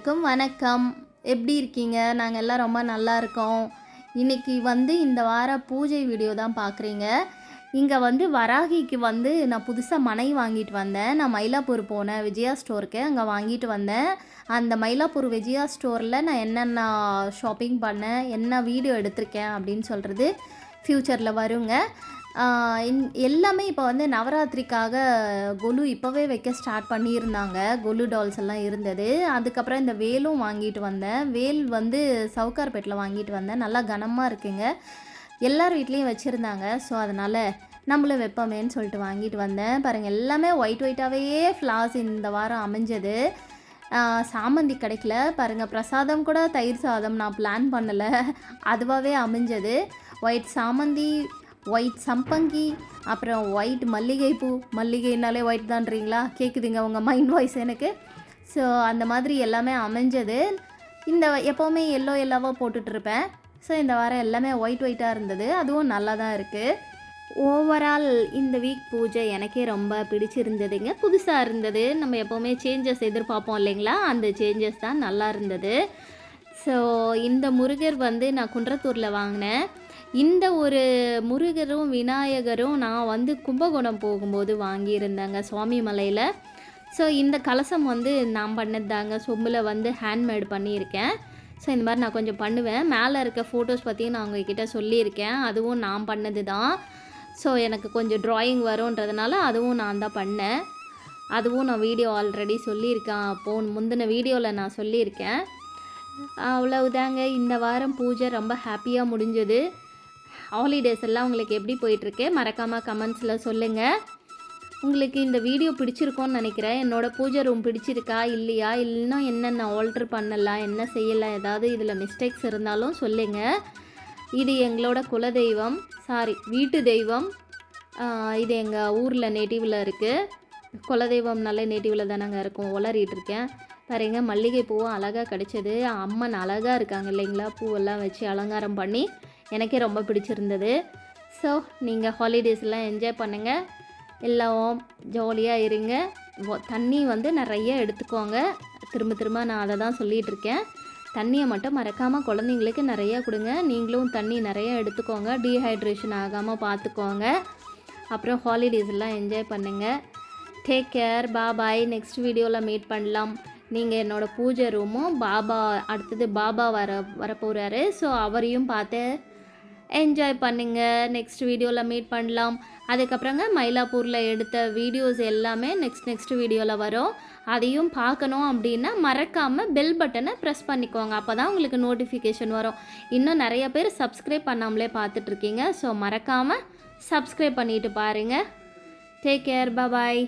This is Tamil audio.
அனைவருக்கும் வணக்கம். எப்படி இருக்கீங்க? நாங்கள் எல்லாம் ரொம்ப நல்லா இருக்கோம். இன்றைக்கி இந்த வார பூஜை வீடியோ தான் பார்க்குறீங்க. இங்கே வராகிக்கு நான் புதுசாக மனை வாங்கிட்டு வந்தேன். நான் மயிலாப்பூர் போனேன், விஜயா ஸ்டோருக்கு. அங்கே வாங்கிட்டு வந்தேன். அந்த மயிலாப்பூர் விஜயா ஸ்டோரில் நான் என்னென்ன ஷாப்பிங் பண்ணேன், என்ன வீடியோ எடுத்திருக்கேன் அப்படின்னு சொல்கிறது ஃப்யூச்சரில் வருங்க. எல்லாமே இப்போ நவராத்திரிக்காக கொலு இப்போவே வைக்க ஸ்டார்ட் பண்ணியிருந்தாங்க. கொலு டால்ஸ் எல்லாம் இருந்தது. அதுக்கப்புறம் இந்த வேலும் வாங்கிட்டு வந்தேன். வேல் சவுகார்பேட்டில் வாங்கிட்டு வந்தேன். நல்லா கனமாக இருக்குங்க. எல்லார் வீட்லேயும் வச்சுருந்தாங்க. ஸோ அதனால் நம்மளும் வைப்போமேன்னு சொல்லிட்டு வாங்கிட்டு வந்தேன். பாருங்கள், எல்லாமே ஒயிட்டாகவே ஃப்ளார்ஸ் இந்த வாரம் அமைஞ்சது. சாமந்தி கிடைக்கல பாருங்கள். பிரசாதம் கூட தயிர் சாதம் நான் பிளான் பண்ணலை, அதுவாகவே அமைஞ்சது. ஒயிட் சாமந்தி, ஒயிட் சம்பங்கி, அப்புறம் ஒயிட் மல்லிகைப்பூ. மல்லிகைனாலே ஒயிட் தான்றீங்களா? கேட்குதுங்க உங்கள் மைண்ட் வாய்ஸ் எனக்கு. ஸோ அந்த மாதிரி எல்லாமே அமைஞ்சது. எப்போவுமே எல்லோவாக போட்டுட்ருப்பேன். ஸோ இந்த வாரம் எல்லாமே ஒயிட்டாக இருந்தது. அதுவும் நல்லா தான் இருக்குது. ஓவரால் இந்த வீக் பூஜை எனக்கே ரொம்ப பிடிச்சிருந்ததுங்க. புதுசாக இருந்தது. நம்ம எப்போவுமே சேஞ்சஸ் எதிர்பார்ப்போம் இல்லைங்களா? அந்த சேஞ்சஸ் தான் நல்லா இருந்தது. ஸோ இந்த முருகர் நான் குன்றத்தூரில் வாங்கினேன். இந்த ஒரு முருகரும் விநாயகரும் நான் கும்பகோணம் போகும்போது வாங்கியிருந்தேங்க, சுவாமி மலையில். ஸோ இந்த கலசம் நான் பண்ணது தாங்க. சொம்பில் ஹேண்ட்மேட் பண்ணியிருக்கேன். ஸோ இந்த மாதிரி நான் கொஞ்சம் பண்ணுவேன். மேலே இருக்க ஃபோட்டோஸ் பற்றியும் நான் உங்ககிட்ட சொல்லியிருக்கேன். அதுவும் நான் பண்ணது தான். ஸோ எனக்கு கொஞ்சம் ட்ராயிங் வரும்ன்றதுனால அதுவும் நான் தான் பண்ணேன். அதுவும் நான் வீடியோ ஆல்ரெடி சொல்லியிருக்கேன். முந்தின வீடியோவில் நான் சொல்லியிருக்கேன். அவ்வளவுதாங்க. இந்த வாரம் பூஜை ரொம்ப ஹாப்பியாக முடிஞ்சது. ஹாலிடேஸ் எல்லாம் உங்களுக்கு எப்படி போயிட்டுருக்கு மறக்காமல் கமெண்ட்ஸில் சொல்லுங்கள். உங்களுக்கு இந்த வீடியோ பிடிச்சிருக்கோன்னு நினைக்கிறேன். என்னோடய பூஜை ரூம் பிடிச்சிருக்கா இல்லையா, இல்லைன்னா என்னென்ன ஆல்ட்ரு பண்ணலாம், என்ன செய்யலாம், ஏதாவது இதில் மிஸ்டேக்ஸ் இருந்தாலும் சொல்லுங்கள். இது எங்களோட குலதெய்வம், வீட்டு தெய்வம். இது எங்கள் ஊரில் நேட்டிவில் இருக்குது. குலதெய்வம் நல்ல நேட்டிவில் தானங்க இருக்கும். உளறிட்டு இருக்கேன் பாருங்க. மல்லிகை பூவும் அழகாக கிடச்சிது. அம்மன் அழகாக இருக்காங்க இல்லைங்களா? பூவெல்லாம் வச்சு அலங்காரம் பண்ணி எனக்கே ரொம்ப பிடிச்சிருந்தது. ஸோ நீங்கள் ஹாலிடேஸ்லாம் என்ஜாய் பண்ணுங்கள், எல்லாம் ஜாலியாக இருங்க. தண்ணி நிறைய எடுத்துக்கோங்க. திரும்ப நான் அதை தான் சொல்லிகிட்ருக்கேன். தண்ணியை மட்டும் மறக்காமல் குழந்தைங்களுக்கு நிறையா கொடுங்க. நீங்களும் தண்ணி நிறைய எடுத்துக்கோங்க. டீஹைட்ரேஷன் ஆகாமல் பார்த்துக்கோங்க. அப்புறம் ஹாலிடேஸ்லாம் என்ஜாய் பண்ணுங்கள். Take care. பாய். நெக்ஸ்ட் வீடியோவில் மீட் பண்ணலாம். நீங்கள் என்னோடய பூஜை ரூமும் அடுத்தது பாபா வரப்போகிறாரு. ஸோ அவரையும் பார்த்து என்ஜாய் பண்ணுங்கள். நெக்ஸ்ட் வீடியோவில் மீட் பண்ணலாம். அதுக்கப்புறங்க மயிலாப்பூரில் எடுத்த வீடியோஸ் எல்லாமே நெக்ஸ்ட் வீடியோவில் வரும். அதையும் பார்க்கணும் அப்படின்னா மறக்காமல் பெல் பட்டனை ப்ரெஸ் பண்ணிக்கோங்க. அப்போ தான் உங்களுக்கு நோட்டிஃபிகேஷன் வரும். இன்னும் நிறைய பேர் சப்ஸ்கிரைப் பண்ணாமலே பார்த்துட்ருக்கீங்க. ஸோ மறக்காமல் சப்ஸ்கிரைப் பண்ணிவிட்டு பாருங்கள். Take care. பாய்.